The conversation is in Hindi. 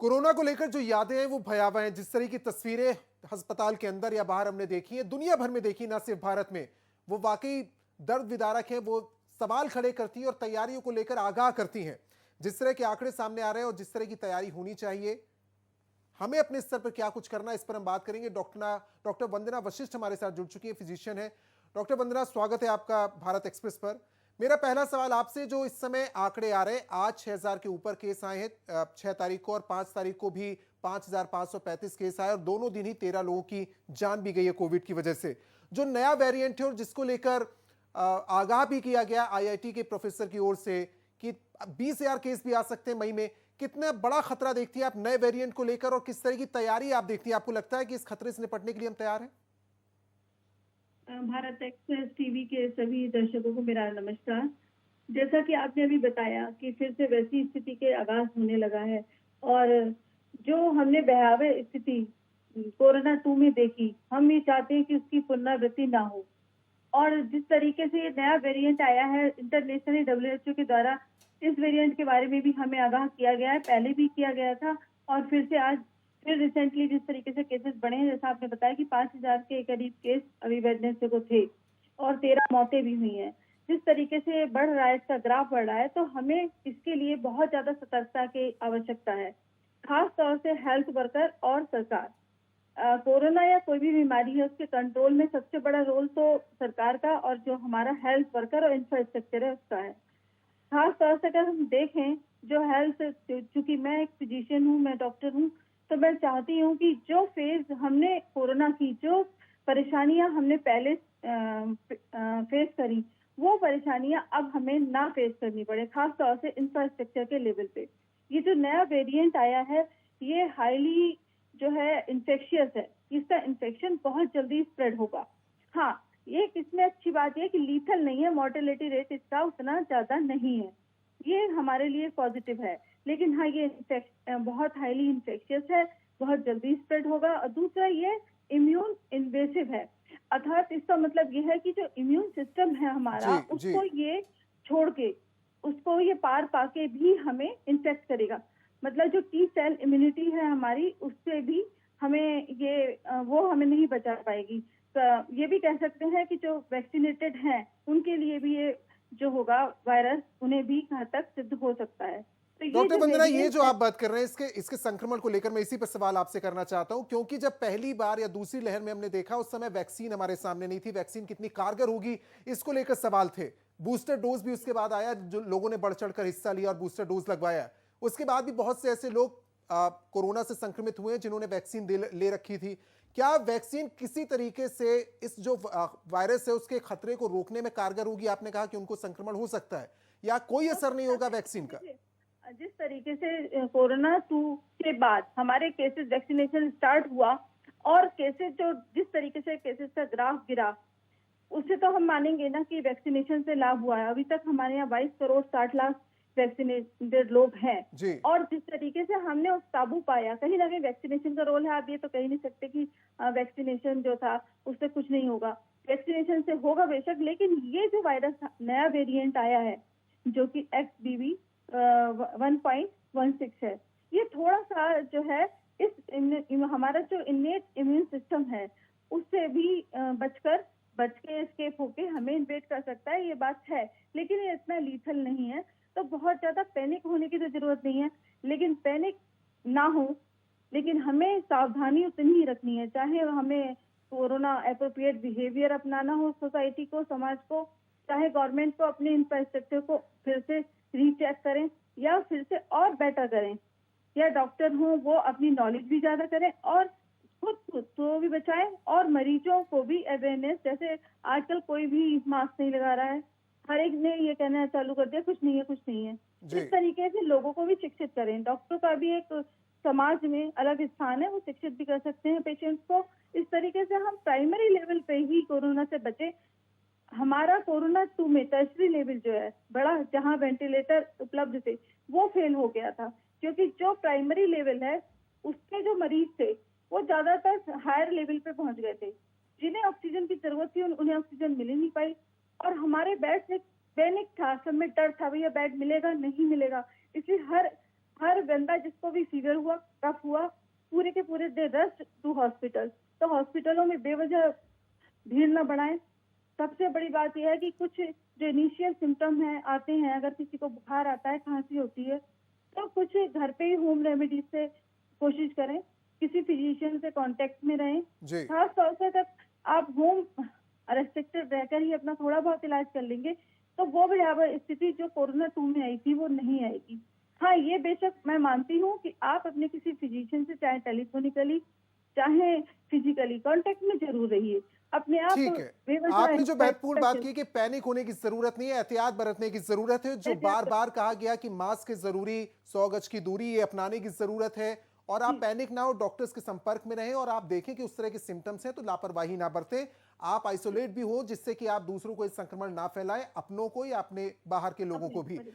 कोरोना को लेकर जो यादें हैं वो भयावह हैं। जिस तरह की तस्वीरें अस्पताल के अंदर या बाहर हमने देखी हैं, दुनिया भर में देखी, ना सिर्फ भारत में, वो वाकई दर्द विदारक है। वो सवाल खड़े करती हैं और तैयारियों को लेकर आगाह करती हैं। जिस तरह के आंकड़े सामने आ रहे हैं और जिस तरह की तैयारी होनी चाहिए, हमें अपने स्तर पर क्या कुछ करना है, इस पर हम बात करेंगे। डॉक्टर वंदना वशिष्ठ हमारे साथ जुड़ चुकी है, फिजिशियन है। डॉक्टर वंदना, स्वागत है आपका भारत एक्सप्रेस पर। मेरा पहला सवाल आपसे, जो इस समय आंकड़े आ रहे हैं, आज 6,000 के ऊपर केस आए हैं 6 तारीख को, और 5 तारीख को भी 5,535 केस आए और दोनों दिन ही 13 लोगों की जान भी गई है कोविड की वजह से। जो नया वेरिएंट है और जिसको लेकर आगाह भी किया गया आईआईटी के प्रोफेसर की ओर से कि 20,000 केस भी आ सकते हैं मई में, कितना बड़ा खतरा देखती है आप नए वेरिएंट को लेकर और किस तरह की तैयारी आप देखती है? आपको लगता है कि इस खतरे से निपटने के लिए हम तैयार हैं? भारत एक्सप्रेस टीवी के सभी दर्शकों को मेरा नमस्कार। जैसा कि आपने अभी बताया कि फिर से वैसी स्थिति के आगाज होने लगा है और जो हमने भयावह स्थिति कोरोना 2 में देखी, हम ये चाहते हैं कि उसकी पुनरावृत्ति ना हो। और जिस तरीके से ये नया वेरिएंट आया है, इंटरनेशनली डब्ल्यूएचओ के द्वारा इस वेरिएंट के बारे में भी हमें आगाह किया गया है, पहले भी किया गया था और फिर से आज फिर रिसेंटली जिस तरीके से केसेस बढ़े हैं, जैसा आपने बताया कि 5,000 के करीब केस अभी वेडनेसडे को थे और 13 मौतें भी हुई हैं। जिस तरीके से बढ़ रहा है, इसका ग्राफ बढ़ रहा है, तो हमें इसके लिए बहुत ज्यादा सतर्कता की आवश्यकता है, खास तौर से हेल्थ वर्कर और सरकार। कोरोना या कोई भी बीमारी है, उसके कंट्रोल में सबसे बड़ा रोल तो सरकार का और जो हमारा हेल्थ वर्कर और इंफ्रास्ट्रक्चर है उसका है। खास तौर से अगर हम देखें, जो हेल्थ, चूंकि मैं एक फिजिशियन हूँ, मैं डॉक्टर हूँ, तो मैं चाहती हूँ कि जो फेज हमने कोरोना की, जो परेशानियां हमने पहले फेस करी, वो परेशानियां अब हमें ना फेस करनी पड़े, खास तौर से इंफ्रास्ट्रक्चर के लेवल पे। ये जो नया वेरिएंट आया है, ये हाईली जो है इन्फेक्शियस है, इसका इन्फेक्शन बहुत जल्दी स्प्रेड होगा। हाँ, ये इसमें अच्छी बात है कि लीथल नहीं है, मोर्टेलिटी रेट इसका उतना ज्यादा नहीं है, ये हमारे लिए पॉजिटिव है। लेकिन हाँ, ये बहुत हाईली इन्फेक्शियस है, बहुत जल्दी स्प्रेड होगा। और दूसरा, ये इम्यून इन्वेसिव है, अर्थात इसका मतलब ये है कि जो इम्यून सिस्टम है हमारा, जी जी। उसको ये छोड़ के, उसको ये पार पाके भी हमें इन्फेक्ट करेगा। मतलब जो टी सेल इम्यूनिटी है हमारी, उससे भी हमें ये वो हमें नहीं बचा पाएगी। ये भी कह सकते हैं कि जो वैक्सीनेटेड हैं, उनके लिए भी ये जो होगा वायरस, उन्हें भी घातक सिद्ध हो सकता है। तो ये डॉक्टर जो वंदना, ये वेरिएंट जो है, आप बात कर रहे हैं इसके इसके संक्रमण को लेकर मैं इसी पर सवाल आपसे करना चाहता हूं, क्योंकि जब पहली बार या दूसरी लहर में हमने देखा, उस समय वैक्सीन हमारे सामने नहीं थी। वैक्सीन कितनी कारगर होगी, इसको लेकर सवाल थे। बूस्टर डोज भी उसके बाद आया, जो लोगों ने बढ़ चढ़कर हिस्सा लिया और बूस्टर डोज लगवाया। उसके बाद भी बहुत से ऐसे लोग कोरोना से संक्रमित हुए जिन्होंने वैक्सीन ले रखी थी। क्या वैक्सीन किसी तरीके से इस जो वायरस है उसके खतरे को रोकने में कारगर होगी? आपने कहा कि उनको संक्रमण हो सकता है, या कोई हो असर नहीं सकता होगा है। वैक्सीन का? देखिए, जिस तरीके से कोरोना 2 के बाद हमारे केसेस, वैक्सीनेशन स्टार्ट हुआ और केसेस जो जिस तरीके से केसेस का ग्राफ गिरा, उससे तो हम मानेंगे ना कि वैक्सीनेशन से लाभ हुआ है। अभी तक हमारे यहाँ 22 करोड़ 60 लाख वैक्सीनेटेड लोग हैं जी। और जिस तरीके से हमने उस काबू पाया, कहीं ना कहीं वैक्सीनेशन का रोल है। आप ये तो कह नहीं सकते कि वैक्सीनेशन जो था उससे कुछ नहीं होगा, वैक्सीनेशन से होगा बेशक। लेकिन ये जो वायरस नया वेरिएंट आया है, जो कि XBB 1.16 है, ये थोड़ा सा जो है हमारा जो इनेट इम्यून सिस्टम है, उससे भी बच के एस्केप होके हमें इन्वेट कर सकता है, ये बात है। लेकिन ये इतना लीथल नहीं है, तो बहुत ज्यादा पैनिक होने की तो जरूरत नहीं है। लेकिन पैनिक ना हो, लेकिन हमें सावधानी उतनी ही रखनी है, चाहे हमें कोरोना एप्रोप्रिएट बिहेवियर अपनाना हो सोसाइटी को, समाज को, चाहे गवर्नमेंट को अपने इंफ्रास्ट्रक्चर को फिर से रीचेक करें या फिर से और बेटर करें, या डॉक्टर हो वो अपनी नॉलेज भी ज्यादा करें और खुद को भी बचाएं और मरीजों को भी अवेयरनेस। जैसे आजकल कोई भी मास्क नहीं लगा रहा है, हर एक ने ये कहना चालू कर दिया कुछ नहीं है कुछ नहीं है। जी। इस तरीके से लोगों को भी शिक्षित करें। डॉक्टर का भी एक समाज में अलग स्थान है, वो शिक्षित भी कर सकते हैं पेशेंट्स को। इस तरीके से हम प्राइमरी लेवल पे ही कोरोना से बचे। हमारा कोरोना 2 में टर्शरी लेवल जो है बड़ा, जहां वेंटिलेटर उपलब्ध थे, वो फेल हो गया था, क्योंकि जो प्राइमरी लेवल है उसके जो मरीज थे वो ज्यादातर हायर लेवल पे पहुंच गए थे। जिन्हें ऑक्सीजन की जरूरत थी उन्हें ऑक्सीजन मिल ही नहीं पाई और हमारे बेड से पैनिक था, सब में डर था, भैया बेड मिलेगा नहीं मिलेगा। इसलिए हर हर बंदा जिसको भी फीवर हुआ, कफ हुआ, पूरे के पूरे दे रस्ट टू हॉस्पिटल। तो हॉस्पिटलों में बेवजह भीड़ न बढ़ाएं। सबसे बड़ी बात यह है कि कुछ जो इनिशियल सिम्टम है आते हैं, अगर किसी को बुखार आता है, खांसी होती है, तो कुछ घर पे ही होम रेमेडीज से कोशिश करें, किसी फिजिशियन से कांटेक्ट में रहें। जी। खास तौर से अगर आप होम रेस्ट्रिक्टेड रहकर ही अपना थोड़ा बहुत इलाज कर लेंगे, तो वो भयावह स्थिति जो कोरोना 2 में आई थी वो नहीं आएगी। हाँ, ये बेशक मैं मानती हूँ कि आप अपने किसी फिजिशियन से चाहे टेलीफोनिकली, चाहे फिजिकली कांटेक्ट में जरूर रहिए। अपने आप ठीक है। बेवजह आपने जो महत्वपूर्ण बात एक्सपेक्टेशन की कि पैनिक होने की जरूरत नहीं है, एहतियात बरतने की जरूरत है। जो एहतियात बार-बार कहा गया कि मास्क जरूरी, 100 गज की दूरी ये अपनाने की जरूरत है और आप जी, पैनिक ना हो, डॉक्टर्स के संपर्क में रहें और आप देखें कि उस तरह के सिम्टम्स हैं तो लापरवाही ना बरतें। आप आइसोलेट भी हो जिससे कि आप दूसरों को इस संक्रमण ना फैलाएं, अपनों को या अपने बाहर के लोगों अपने को भी। परिवार